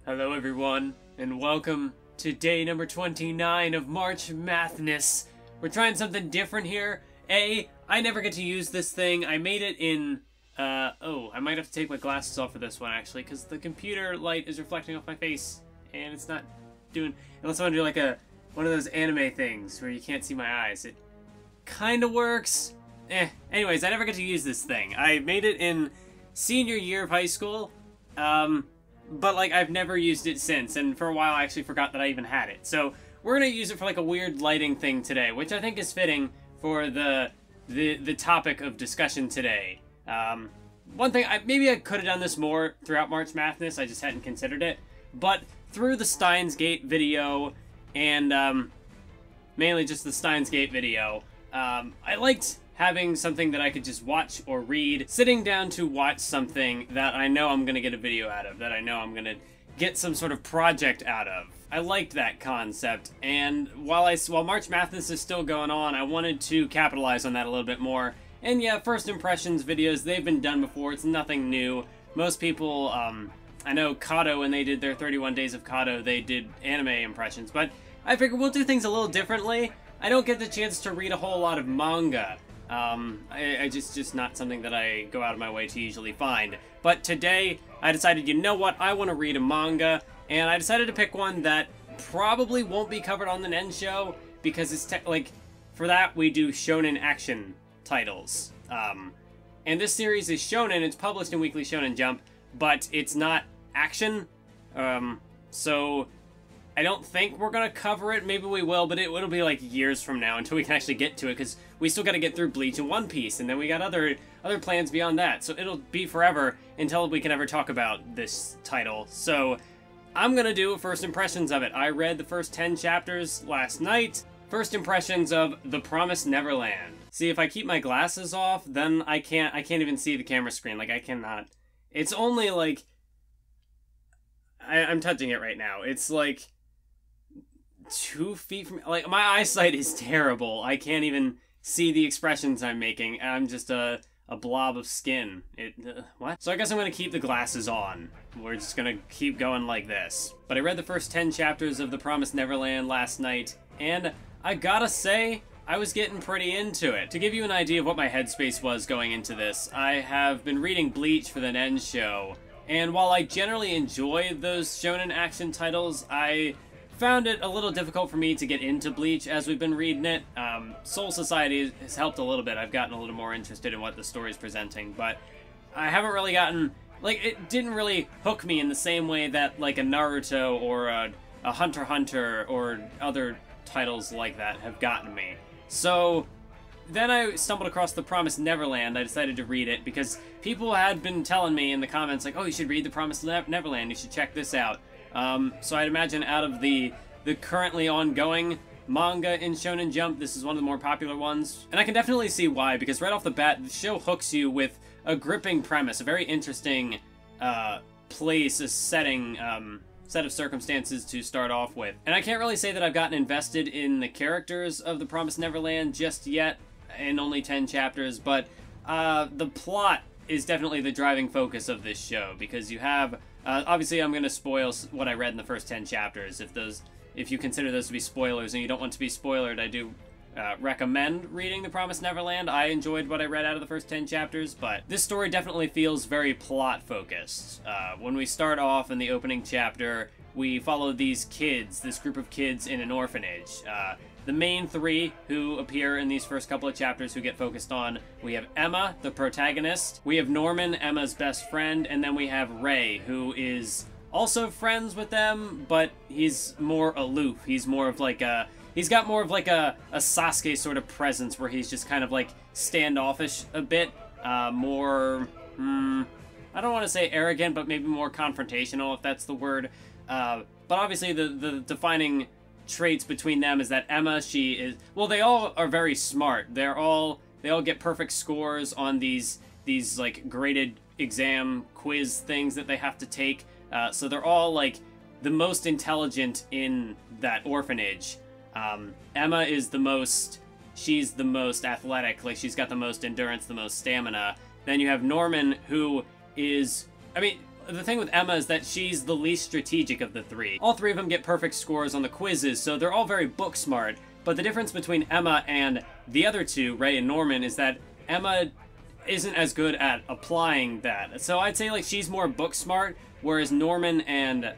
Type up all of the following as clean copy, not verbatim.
Hello everyone, and welcome to day number 29 of March Mathness. We're trying something different here. I never get to use this thing. I made it in, oh, I might have to take my glasses off for this one actually, because the computer light is reflecting off my face, and it's not doing, unless I want to do like one of those anime things where you can't see my eyes. It kind of works. Anyways, I never get to use this thing. I made it in senior year of high school, but, like, I've never used it since, and for a while I actually forgot that I even had it. So, we're gonna use it for, like, a weird lighting thing today, which I think is fitting for the topic of discussion today. One thing, maybe I could have done this more throughout March Madness, I just hadn't considered it, but through the Steins Gate video, and, mainly just the Steins Gate video, I liked having something that I could just watch or read, sitting down to watch something that I know I'm gonna get a video out of, that I know I'm gonna get some sort of project out of. I liked that concept, and while March Madness is still going on, I wanted to capitalize on that a little bit more. And yeah, first impressions videos, they've been done before, it's nothing new. Most people, I know Kato, when they did their 31 Days of Kato, they did anime impressions, but I figured we'll do things a little differently. I don't get the chance to read a whole lot of manga. I just not something that I go out of my way to usually find. But today, I decided, you know what, I want to read a manga, and I decided to pick one that probably won't be covered on the Nen show, because it's, like, for that, we do shonen action titles. And this series is shonen, it's published in Weekly Shonen Jump, but it's not action, so I don't think we're gonna cover it. Maybe we will, but it'll be like years from now until we can actually get to it, because we still gotta get through Bleach and One Piece, and then we got other plans beyond that. So it'll be forever until we can ever talk about this title. So I'm gonna do first impressions of it. I read the first 10 chapters last night. First impressions of The Promised Neverland. See, if I keep my glasses off, then I can't even see the camera screen. Like, I cannot. It's only like, I'm touching it right now. It's like 2 feet from, like, my eyesight is terrible. I can't even see the expressions I'm making. I'm just a blob of skin. What? So I guess I'm gonna keep the glasses on. We're just gonna keep going like this. But I read the first 10 chapters of The Promised Neverland last night, and I gotta say, I was getting pretty into it. To give you an idea of what my headspace was going into this, I have been reading Bleach for the Nen show, and while I generally enjoy those shonen action titles, I found it a little difficult for me to get into Bleach as we've been reading it. Soul Society has helped a little bit. I've gotten a little more interested in what the story's presenting, but I haven't really gotten, like, it didn't really hook me in the same way that, like, a Naruto or a Hunter x Hunter or other titles like that have gotten me. So then I stumbled across The Promised Neverland. I decided to read it because people had been telling me in the comments, like, oh, you should read The Promised Neverland, you should check this out. So I'd imagine out of the currently ongoing manga in Shonen Jump, this is one of the more popular ones. And I can definitely see why, because right off the bat, the show hooks you with a gripping premise, a very interesting place, a setting, set of circumstances to start off with. And I can't really say that I've gotten invested in the characters of The Promised Neverland just yet, in only 10 chapters, but the plot is definitely the driving focus of this show, because you have, obviously I'm going to spoil what I read in the first 10 chapters. If you consider those to be spoilers and you don't want to be spoiled, I do recommend reading The Promised Neverland. I enjoyed what I read out of the first 10 chapters, but this story definitely feels very plot-focused. When we start off in the opening chapter, we follow these kids, this group of kids in an orphanage. The main three who appear in these first couple of chapters who get focused on, we have Emma, the protagonist, we have Norman, Emma's best friend, and then we have Ray, who is also friends with them, but he's more aloof. He's more of like a, he's got more of like a Sasuke sort of presence where he's just kind of like standoffish a bit, more, I don't want to say arrogant, but maybe more confrontational, if that's the word. But obviously the defining traits between them is that Emma, she is, well, they all are very smart. They all get perfect scores on these like graded exam quiz things that they have to take. So they're all like the most intelligent in that orphanage. Emma is she's the most athletic, like she's got the most endurance, the most stamina. Then you have Norman, who is, I mean, the thing with Emma is that she's the least strategic of the three. All three of them get perfect scores on the quizzes, so they're all very book smart. But the difference between Emma and the other two, Ray and Norman, is that Emma isn't as good at applying that. So I'd say, like, she's more book smart, whereas Norman and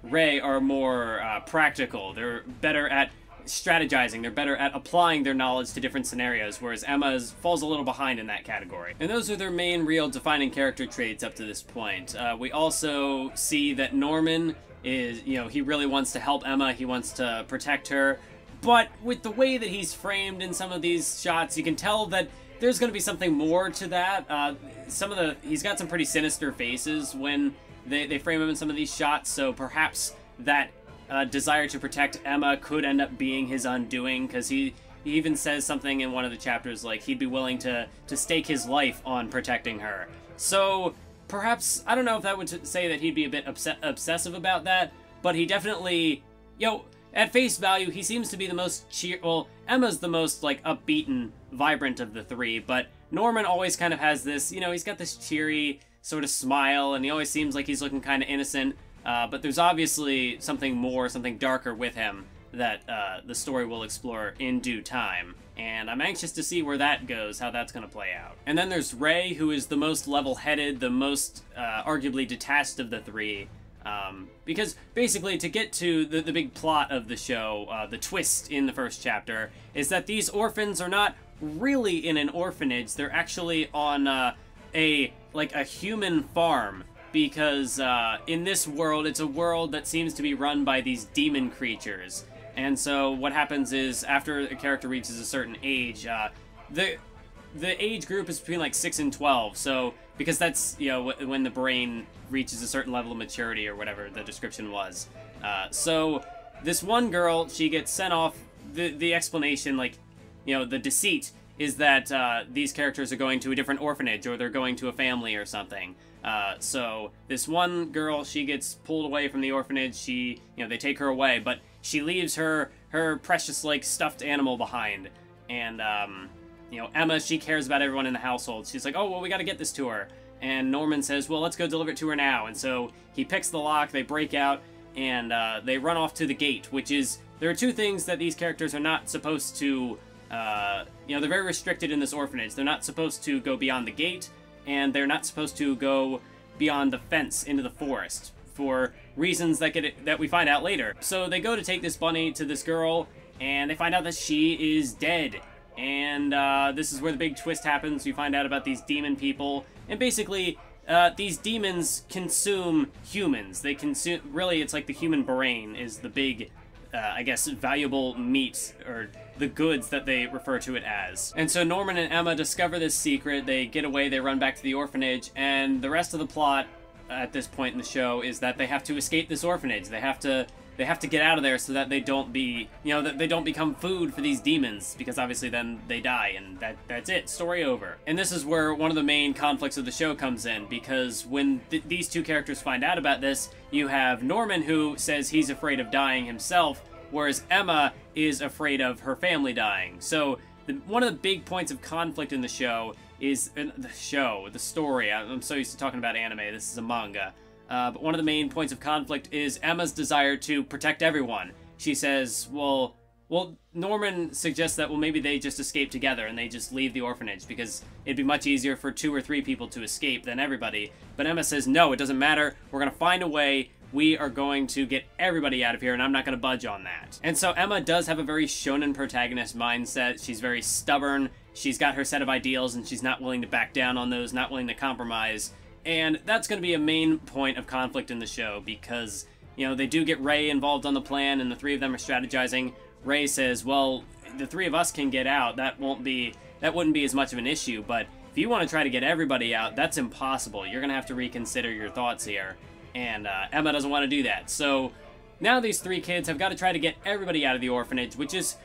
Ray are more practical. They're better at strategizing. They're better at applying their knowledge to different scenarios, whereas Emma falls a little behind in that category. And those are their main real defining character traits up to this point. We also see that Norman is, you know, he really wants to help Emma. He wants to protect her. But with the way that he's framed in some of these shots, you can tell that there's going to be something more to that. He's got some pretty sinister faces when they frame him in some of these shots, so perhaps that desire to protect Emma could end up being his undoing, because he even says something in one of the chapters like he'd be willing to stake his life on protecting her. So perhaps, I don't know if that would say that he'd be a bit obsessive about that, but he definitely, you know, at face value, he seems to be the most well, Emma's the most, like, upbeat and vibrant of the three, but Norman always kind of has this, you know, he's got this cheery sort of smile, and he always seems like he's looking kind of innocent, but there's obviously something more, something darker with him that the story will explore in due time, and I'm anxious to see where that goes, how that's going to play out. And then there's Ray, who is the most level-headed, the most arguably detached of the three, because basically, to get to the big plot of the show, the twist in the first chapter, is that these orphans are not really in an orphanage. They're actually on a human farm, because in this world, it's a world that seems to be run by these demon creatures. And so what happens is, after a character reaches a certain age, the age group is between like 6 and 12, so because that's, you know, when the brain reaches a certain level of maturity, or whatever the description was. So this one girl, she gets sent off. The explanation, like, you know, the deceit is that these characters are going to a different orphanage, or they're going to a family or something. So this one girl, she gets pulled away from the orphanage. You know, they take her away, but she leaves her precious, like, stuffed animal behind. And you know, Emma, she cares about everyone in the household. She's like, oh, well, we got to get this to her. And Norman says, well, let's go deliver it to her now. And so he picks the lock, they break out, and they run off to the gate, which is, there are two things that these characters are not supposed to, you know, they're very restricted in this orphanage. They're not supposed to go beyond the gate, and they're not supposed to go beyond the fence into the forest, for reasons that we find out later. So they go to take this bunny to this girl, and they find out that she is dead. And this is where the big twist happens. You find out about these demon people, and basically these demons consume humans. They consume, really, it's like the human brain is the big, I guess, valuable meat, or the goods that they refer to it as. And so Norman and Emma discover this secret, they get away, they run back to the orphanage, and the rest of the plot at this point in the show is that they have to escape this orphanage. They have to get out of there so that they don't be, you know, that they don't become food for these demons, because obviously then they die, and that's it, story over. And this is where one of the main conflicts of the show comes in, because when these two characters find out about this, you have Norman, who says he's afraid of dying himself, whereas Emma is afraid of her family dying. So one of the big points of conflict in the show is, the story, I'm so used to talking about anime, this is a manga. But one of the main points of conflict is Emma's desire to protect everyone. She says, well, Norman suggests that, well, maybe they just escape together and they just leave the orphanage, because it'd be much easier for 2 or 3 people to escape than everybody. But Emma says, no, it doesn't matter. We're going to find a way. We are going to get everybody out of here, and I'm not going to budge on that. And so Emma does have a very shonen protagonist mindset. She's very stubborn. She's got her set of ideals, and she's not willing to back down on those, not willing to compromise. And that's going to be a main point of conflict in the show, because, you know, they do get Ray involved on the plan, and the 3 of them are strategizing. Ray says, well, the 3 of us can get out. That wouldn't be as much of an issue, but if you want to try to get everybody out, that's impossible. You're going to have to reconsider your thoughts here. And Emma doesn't want to do that. So now these 3 kids have got to try to get everybody out of the orphanage, which is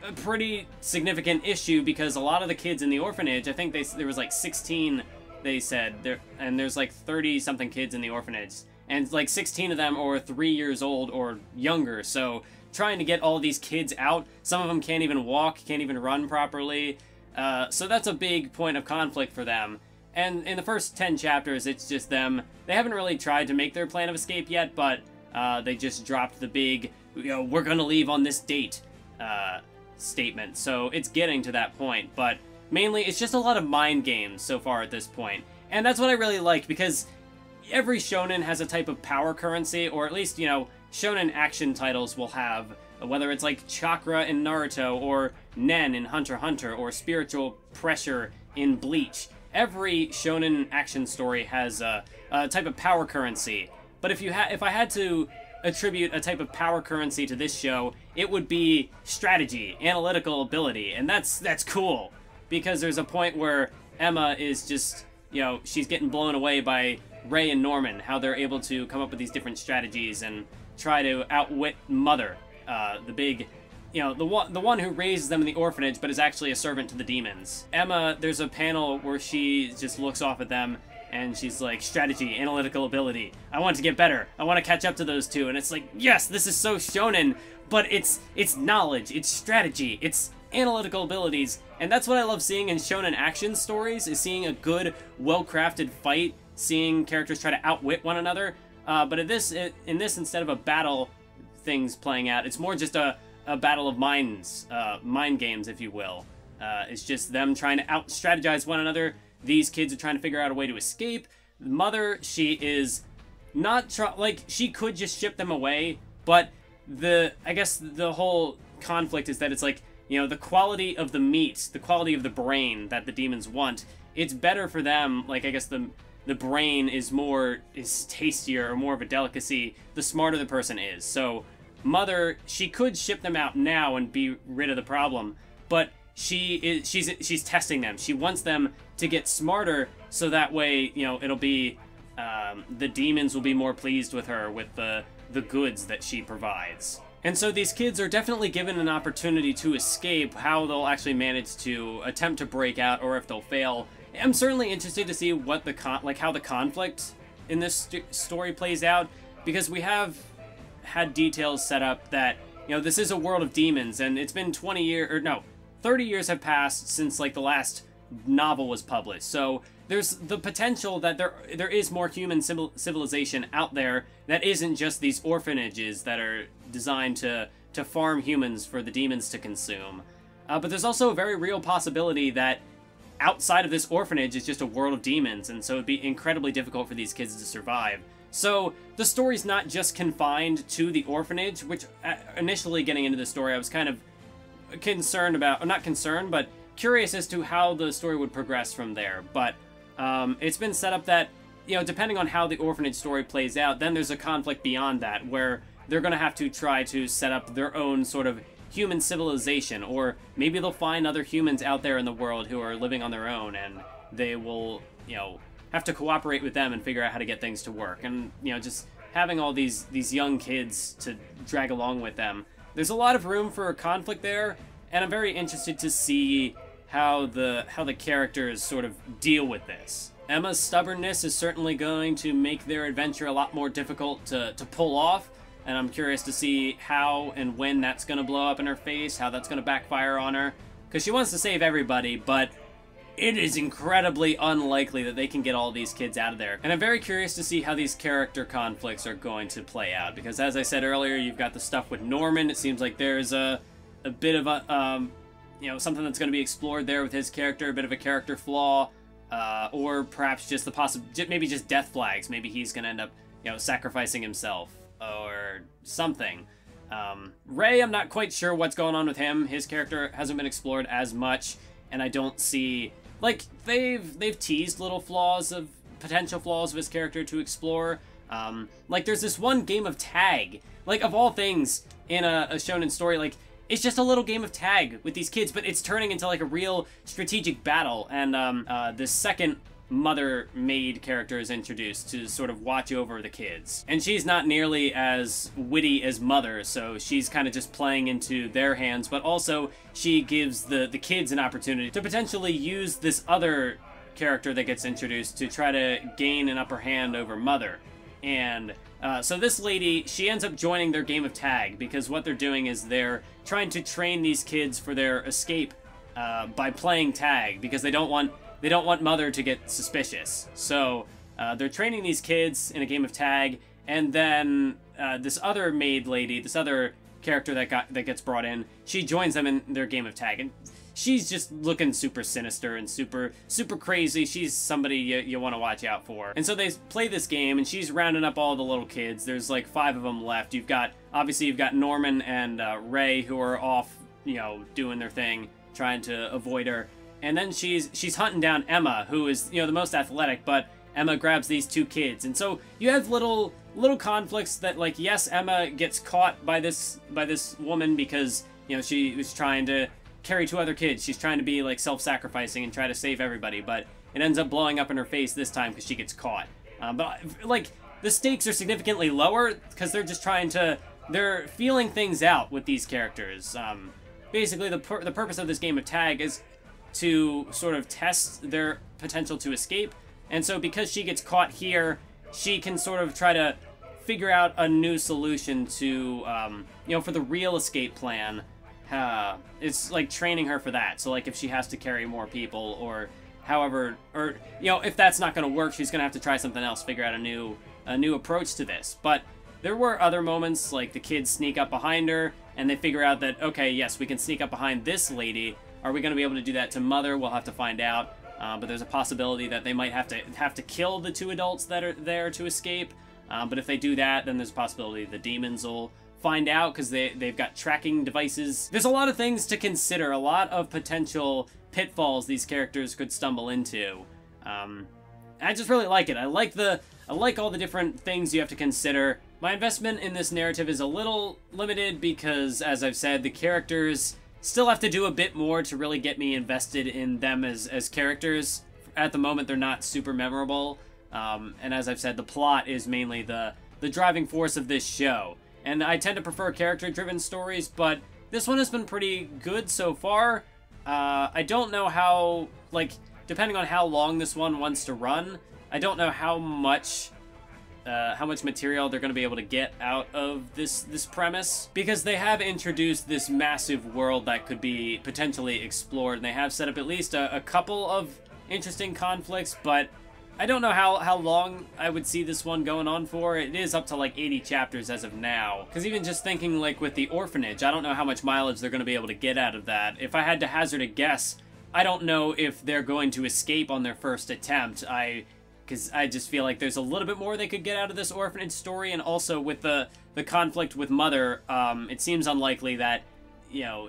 a pretty significant issue, because a lot of the kids in the orphanage, I think there was like 16, they said, and there's like 30-something kids in the orphanage, and like 16 of them are 3 years old or younger. So trying to get all these kids out, some of them can't even walk, can't even run properly. So that's a big point of conflict for them. And in the first 10 chapters, it's just them. They haven't really tried to make their plan of escape yet, but they just dropped the big, we're gonna leave on this date statement. So it's getting to that point, but mainly it's just a lot of mind games so far at this point. And that's what I really like, because every shonen has a type of power currency, or at least, shonen action titles will have, whether it's like chakra in Naruto, or nen in Hunter x Hunter, or spiritual pressure in Bleach. Every shonen action story has a type of power currency. But if I had to attribute a type of power currency to this show, it would be strategy, analytical ability, and that's cool. Because there's a point where Emma is just, she's getting blown away by Ray and Norman, how they're able to come up with these different strategies and try to outwit Mother, the big, the one who raises them in the orphanage but is actually a servant to the demons. Emma, there's a panel where she just looks off at them and she's like, strategy, analytical ability. I want to get better. I want to catch up to those two. And it's like, yes, this is so shonen, but it's knowledge, it's strategy, it's analytical abilities. And that's what I love seeing in shonen action stories, is seeing a good, well-crafted fight, seeing characters try to outwit one another. But in this, instead of a battle things playing out, it's more just a battle of minds, mind games, if you will. It's just them trying to out-strategize one another. These kids are trying to figure out a way to escape. Mother, she is not she could just ship them away, but I guess the whole conflict is that it's like, the quality of the meat, the quality of the brain that the demons want, it's better for them. Like, I guess the brain is tastier, or more of a delicacy, the smarter the person is. So Mother, she could ship them out now and be rid of the problem, but she's testing them. She wants them to get smarter, so that way, it'll be, the demons will be more pleased with her, with the goods that she provides. And so these kids are definitely given an opportunity to escape. How they'll actually manage to attempt to break out, or if they'll fail, I'm certainly interested to see what how the conflict in this story plays out, because we have had details set up that, this is a world of demons, and it's been 30 years have passed since, the last novel was published. So there's the potential that there is more human civilization out there that isn't just these orphanages that are designed to farm humans for the demons to consume. But there's also a very real possibility that outside of this orphanage is just a world of demons, and so it'd be incredibly difficult for these kids to survive. So the story's not just confined to the orphanage, which initially getting into the story I was kind of concerned about, or not concerned, but curious as to how the story would progress from there. But it's been set up that, depending on how the orphanage story plays out, then there's a conflict beyond that, where they're going to have to try to set up their own sort of human civilization, or maybe they'll find other humans out there in the world who are living on their own, and they will, have to cooperate with them and figure out how to get things to work. And, just having all these young kids to drag along with them, there's a lot of room for conflict there, and I'm very interested to see how the characters sort of deal with this. Emma's stubbornness is certainly going to make their adventure a lot more difficult to pull off, and I'm curious to see how and when that's going to blow up in her face, how that's going to backfire on her, because she wants to save everybody, but it is incredibly unlikely that they can get all these kids out of there. And I'm very curious to see how these character conflicts are going to play out, because as I said earlier, you've got the stuff with Norman. It seems like there's a bit of a, something that's going to be explored there with his character, a bit of a character flaw, or perhaps just maybe just death flags. Maybe he's going to end up, sacrificing himself, or something. Ray, I'm not quite sure what's going on with him. His character hasn't been explored as much, and I don't see, they've teased little potential flaws of his character to explore. There's this one game of tag, of all things in a shonen story, it's just a little game of tag with these kids, but it's turning into a real strategic battle. And the second Mother maid character is introduced to sort of watch over the kids, and she's not nearly as witty as Mother, so she's kind of just playing into their hands, but also she gives the kids an opportunity to potentially use this other character that gets introduced to try to gain an upper hand over Mother. And so this lady, she ends up joining their game of tag, because what they're doing is they're trying to train these kids for their escape by playing tag, because they don't want they don't want Mother to get suspicious. So they're training these kids in a game of tag, and then this other maid lady, this other character that gets brought in, she joins them in their game of tag, and she's just looking super sinister and super crazy. She's somebody you want to watch out for. And so they play this game, and she's rounding up all the little kids. There's like 5 of them left. Obviously you've got Norman and Ray, who are off, doing their thing, trying to avoid her. And then she's hunting down Emma, who is, the most athletic, but Emma grabs these 2 kids. And so you have little conflicts that, like, yes, Emma gets caught by this woman because, she was trying to carry 2 other kids. She's trying to be, like, self-sacrificing and try to save everybody, but it ends up blowing up in her face this time because she gets caught. But, like, the stakes are significantly lower because they're just they're feeling things out with these characters. Basically, the purpose of this game of tag is to sort of test their potential to escape. And so because she gets caught here, she can sort of try to figure out a new solution to, for the real escape plan. It's like training her for that. So like if she has to carry more people or however, or, if that's not going to work, she's going to have to try something else, figure out a new approach to this. But there were other moments, like the kids sneak up behind her and they figure out that, okay, yes, we can sneak up behind this lady. Are we going to be able to do that to Mother? We'll have to find out. But there's a possibility that they might have to kill the 2 adults that are there to escape. But if they do that, then there's a possibility the demons will find out because they've got tracking devices. There's a lot of things to consider, a lot of potential pitfalls these characters could stumble into. I just really like it. I like all the different things you have to consider. My investment in this narrative is a little limited because, as I've said, the characters still have to do a bit more to really get me invested in them as characters. At the moment, they're not super memorable. And as I've said, the plot is mainly the driving force of this show. And I tend to prefer character-driven stories, but this one has been pretty good so far. I don't know how, like, depending on how long this one wants to run, I don't know how much material they're going to be able to get out of this premise, because they have introduced this massive world that could be potentially explored, and they have set up at least a couple of interesting conflicts, but I don't know how long I would see this one going on for. It is up to like 80 chapters as of now, because even just thinking like with the orphanage, I don't know how much mileage they're going to be able to get out of that. If I had to hazard a guess, I don't know if they're going to escape on their first attempt. Because I just feel like there's a little bit more they could get out of this orphanage story, and also with the conflict with Mother, it seems unlikely that,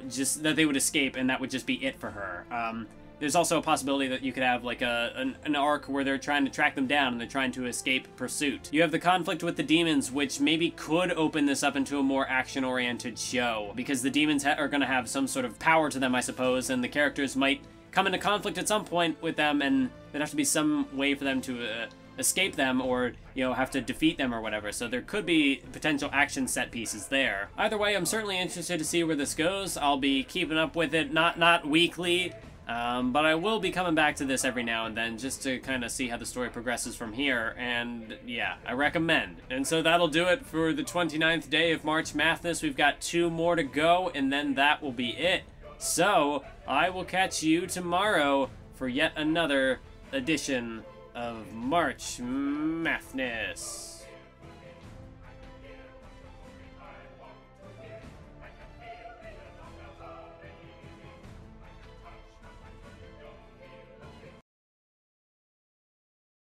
just that they would escape and that would just be it for her. There's also a possibility that you could have like an arc where they're trying to track them down and they're trying to escape pursuit. You have the conflict with the demons, which maybe could open this up into a more action-oriented show, because the demons are going to have some sort of power to them, I suppose, and the characters might come into conflict at some point with them, and there'd have to be some way for them to escape them or, have to defeat them or whatever. So there could be potential action set pieces there. Either way, I'm certainly interested to see where this goes. I'll be keeping up with it, not weekly, but I will be coming back to this every now and then just to kind of see how the story progresses from here, and yeah, I recommend. And so that'll do it for the 29th day of March Madness. We've got 2 more to go, and then that will be it. So, I will catch you tomorrow for yet another edition of March Madness.